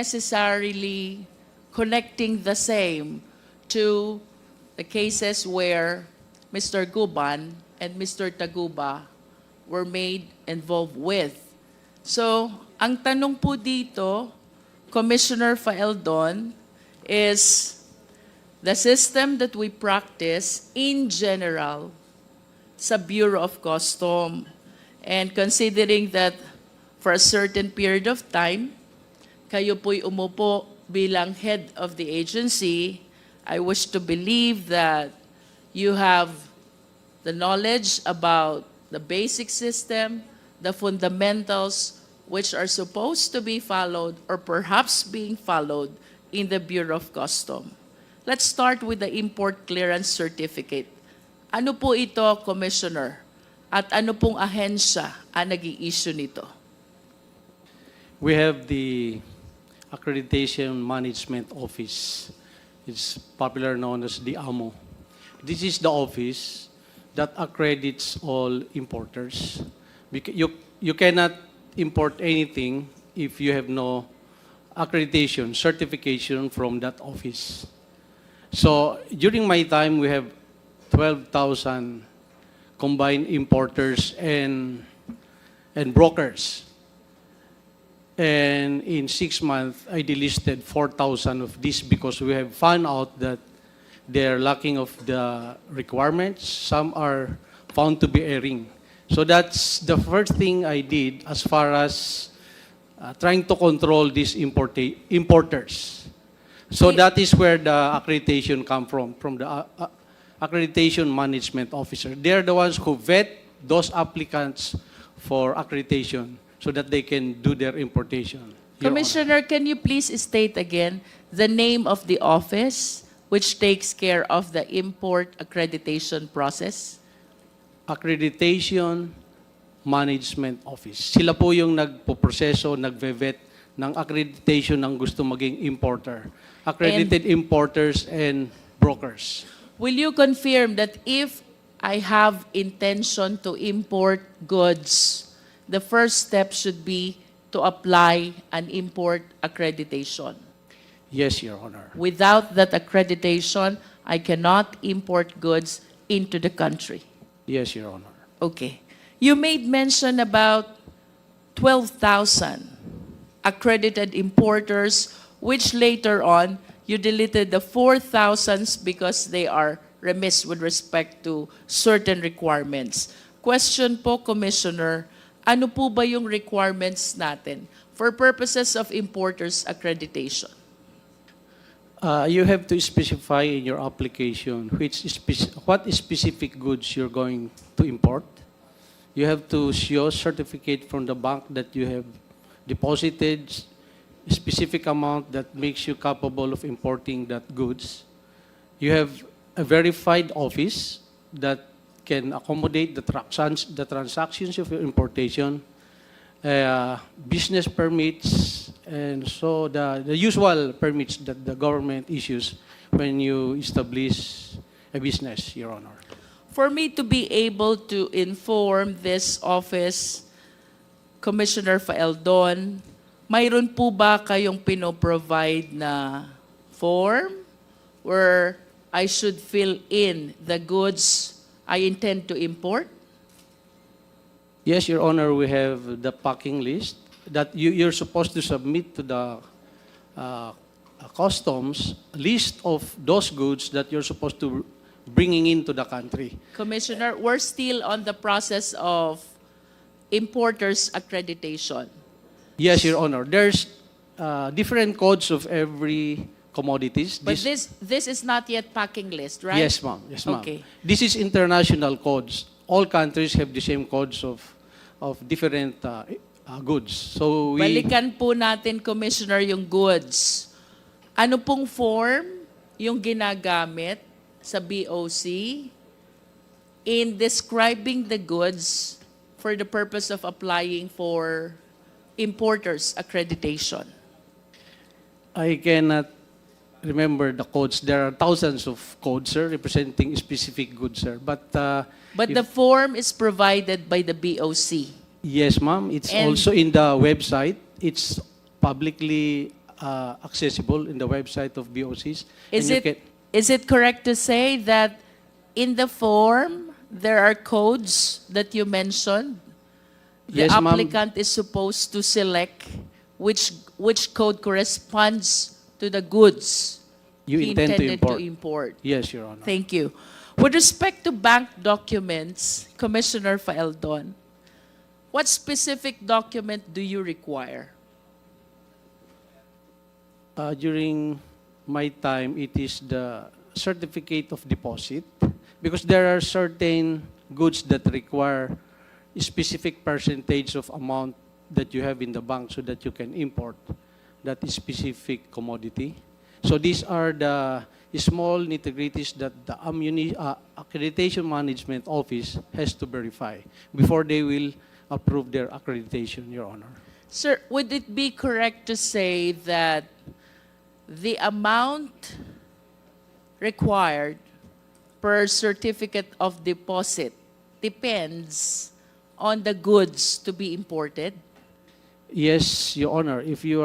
necessarily connecting the same to the cases where Mr. Guban and Mr. Taguba were made involved with. So, ang tanong po dito, Commissioner Faeldon, is the system that we practice in general sa Bureau of Custom, and considering that for a certain period of time, kayo po'y umupo bilang head of the agency, I wish to believe that you have the knowledge about the basic system, the fundamentals which are supposed to be followed or perhaps being followed in the Bureau of Custom. Let's start with the import clearance certificate. Ano po ito, Commissioner? At ano pong ahensya ang nag-i-issue nito? We have the Accreditation Management Office. It's popular known as the AMO. This is the office that accredits all importers. You cannot import anything if you have no accreditation, certification from that office. So during my time, we have 12,000 combined importers and brokers. And in 6 months, I delisted 4,000 of these because we have found out that they're lacking of the requirements. Some are found to be erring. So that's the first thing I did as far as trying to control these importers. So that is where the accreditation come from the Accreditation Management Officer. They're the ones who vet those applicants for accreditation so that they can do their importation. Commissioner, can you please state again the name of the office which takes care of the import accreditation process? Accreditation Management Office. Sila po yung nagpo-proseso, nagve-vet ng accreditation ng gusto maging importer. Accredited importers and brokers. Will you confirm that if I have intention to import goods, the first step should be to apply an import accreditation? Yes, Your Honor. Without that accreditation, I cannot import goods into the country. Yes, Your Honor. Okay. You made mention about 12,000 accredited importers, which later on, you deleted the 4,000s because they are remiss with respect to certain requirements. Question po, Commissioner, ano po ba yung requirements natin for purposes of importers accreditation? You have to specify in your application what specific goods you're going to import. You have to show certificate from the bank that you have deposited a specific amount that makes you capable of importing that goods. You have a verified office that can accommodate the transactions of your importation, business permits, and so the usual permits that the government issues when you establish a business, Your Honor. For me to be able to inform this office, Commissioner Faeldon, mayroon po ba kayong pinoprovide na form where I should fill in the goods I intend to import? Yes, Your Honor, we have the packing list that you're supposed to submit to the customs list of those goods that you're supposed to bringing into the country. Commissioner, we're still on the process of importers accreditation. Yes, Your Honor. There's different codes of every commodities. But this is not yet packing list, right? Yes, ma'am. Yes, ma'am. Okay. This is international codes. All countries have the same codes of different goods. So we Balikan po natin, Commissioner, yung goods. Ano pong form yung ginagamit sa BOC in describing the goods for the purpose of applying for importers accreditation? I cannot remember the codes. There are thousands of codes, sir, representing specific goods, sir. But the form is provided by the BOC. yes, ma'am. It's And- also in the website. It's publicly accessible in the website of BOCs. Is and you it can- is it correct to say that in the form there are codes that you mentioned? The Yes, ma'am. applicant is supposed to select which code corresponds to the goods You he intend to intended import. Yes, Your Honor. Thank you. With respect to bank documents, Commissioner Faeldon, what specific document do you require? During my time, it is the certificate of deposit because there are certain goods that require a specific percentage of amount that you have in the bank so that you can import that specific commodity. So these are the small nitty-gritties that the Accreditation Management Office has to verify before they will approve their accreditation, Your Honor. Sir, would it be correct to say that the amount required per certificate of deposit depends on the goods to be imported? Yes, Your Honor. If you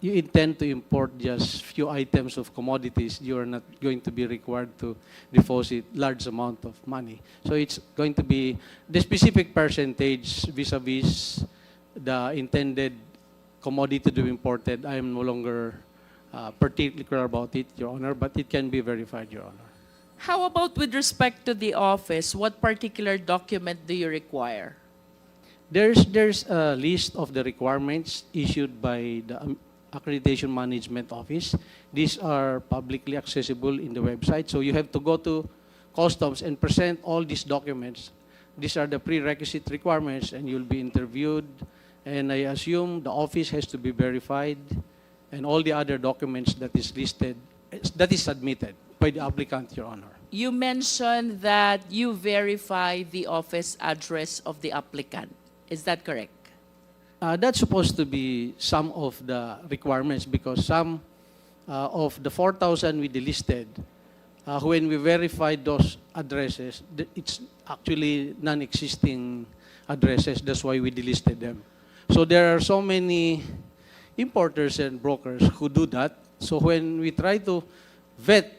intend to import just few items of commodities, you are not going to be required to deposit large amount of money. So it's going to be the specific percentage vis-a-vis the intended commodity to be imported. I am no longer particularly clear about it, Your Honor, but it can be verified, Your Honor. How about with respect to the office? What particular document do you require? There's a list of the requirements issued by the Accreditation Management Office. These are publicly accessible in the website. So you have to go to Customs and present all these documents. These are the prerequisite requirements and you'll be interviewed. And I assume the office has to be verified and all the other documents that is listed, that is submitted by the applicant, Your Honor. You mentioned that you verify the office address of the applicant. Is that correct? That's supposed to be some of the requirements because some of the 4,000 we delisted, when we verified those addresses, it's actually non-existing addresses. That's why we delisted them. So there are so many importers and brokers who do that. So when we try to vet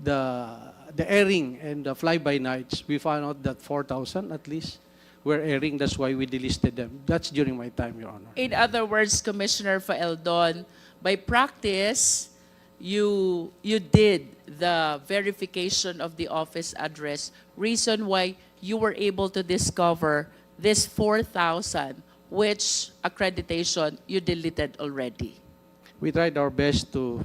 the airing and the fly-by-nights, we found out that 4,000 at least were airing. That's why we delisted them. That's during my time, Your Honor. In other words, Commissioner Faeldon, by practice, you did the verification of the office address. Reason why you were able to discover this 4,000, which accreditation you deleted already. We tried our best to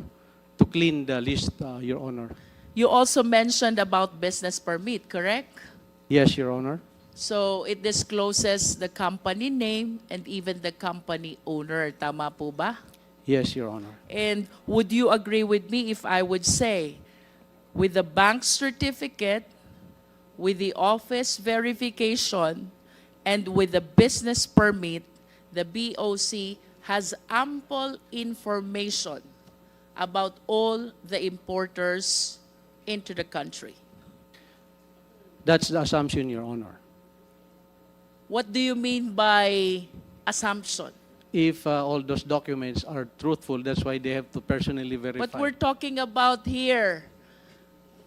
clean the list, Your Honor. You also mentioned about business permit, correct? Yes, Your Honor. So it discloses the company name and even the company owner. Tama po ba? Yes, Your Honor. And would you agree with me if I would say, with the bank certificate, with the office verification, and with the business permit, the BOC has ample information about all the importers into the country? That's the assumption, Your Honor. What do you mean by assumption? If all those documents are truthful, that's why they have to personally verify. But we're talking about here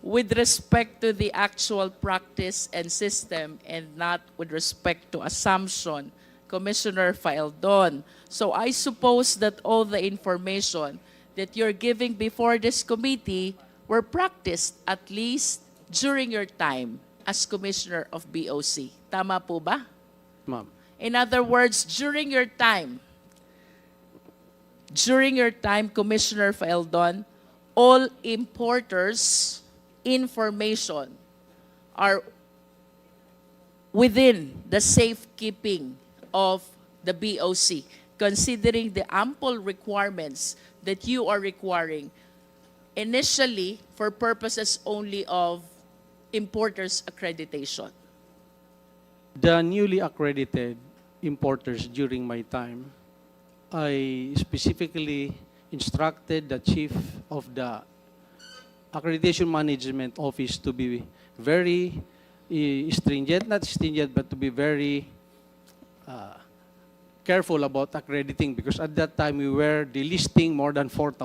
with respect to the actual practice and system and not with respect to assumption, Commissioner Faeldon. So I suppose that all the information that you're giving before this committee were practiced at least during your time as Commissioner of BOC. Tama po ba? Ma'am. In other words, during your time, Commissioner Faeldon, all importers' information are within the safekeeping of the BOC, considering the ample requirements that you are requiring initially for purposes only of importers' accreditation. The newly accredited importers during my time, I specifically instructed the chief of the Accreditation Management Office to be very stringent, not stringent, but to be very careful about accrediting because at that time we were delisting more than 4,000